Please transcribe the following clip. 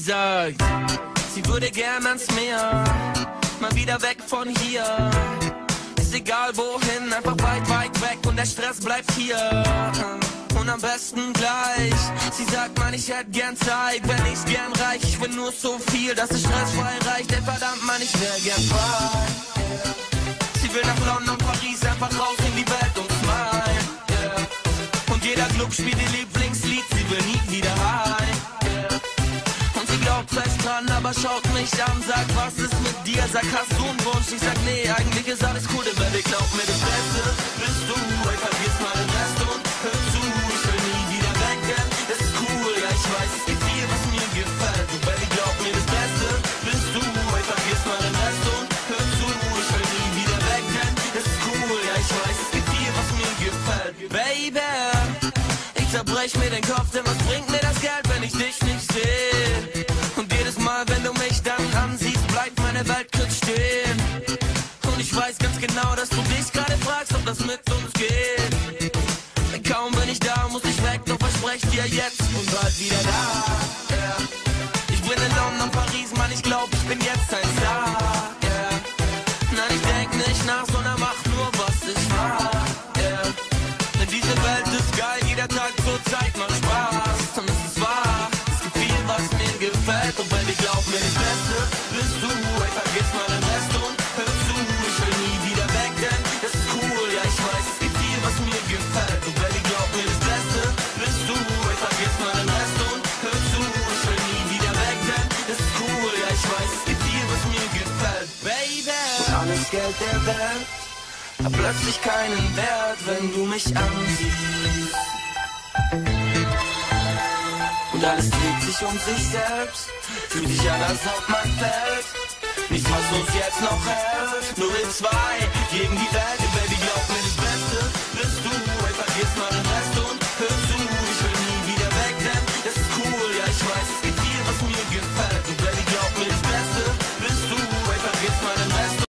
sagt, sie würde gern ans Meer, mal wieder weg von hier. Ist egal wohin, einfach weit, weit weg und der Stress bleibt hier. Und am besten gleich. Sie sagt, Mann, ich hätte gern Zeit, wenn ich's gern reich. Ich will nur so viel, dass es stressfrei reicht. Ey, verdammt, Mann, ich wär gern frei. Sie will nach London, Paris, einfach raus in die Welt und smile. Und jeder Club spielt ihr Lieblingslied, sie will nie wieder heim. Und sie glaubt fest dran, aber schaut mich an, sagt, was ist mit dir? Sag, hast du einen Wunsch? Ich sag, nee, eigentlich ist alles cool, denn Baby, glaub mir, das Beste bist du. Ey, vergiss mal den Rest und hör zu, ich will nie wieder weg, denn es ist cool, ja, ich weiß, es gibt viel, was mir gefällt. Du, Baby, glaub mir, das Beste bist du. Ey, vergiss mal den Rest und hör zu, ich will nie wieder weg, denn es ist cool, ja, ich weiß, es gibt viel, was mir gefällt. Baby, ich zerbrech mir den Kopf, denn was bringt mir das Geld, wenn ich dich nicht sehe? Und jedes Mal, wenn du mich dann ansiehst, bleibt meine Welt kurz stehen. Und ich weiß ganz genau, dass du dich gerade fragst, ob das mit uns geht. Kaum bin ich da, muss ich weg, doch versprech dir jetzt und bald wieder da. Yeah. Ich bin in London, Paris, Mann, ich glaub, ich bin jetzt ein Star. Yeah. Nein, ich denk nicht nach, sondern mach nur, was ich mag. Yeah. Denn diese Welt ist geil, jeder Tag zur Zeit macht Spaß. Und es ist wahr, es gibt viel, was mir gefällt. Und wenn ich glaub mir, das Beste bist du. Ey, vergiss mal den Rest und hör zu, ich will nie wieder weg, denn es ist cool, ja, ich weiß, es gibt viel, was mir gefällt. Und wenn ich glaub mir, das Beste bist du. Ey, vergiss mal den Rest und hör zu, ich will nie wieder weg, denn es ist cool, ja, ich weiß, es gibt viel, was mir gefällt, Baby. Und alles Geld der Welt hat plötzlich keinen Wert, wenn du mich ansiehst. Und alles dreht sich um sich selbst, fühlt sich an, als ob man fällt. Nichts, was uns jetzt noch hält, nur wir zwei gegen die Welt. Baby, glaub mir, das Beste bist du. Ey, vergiss mal den Rest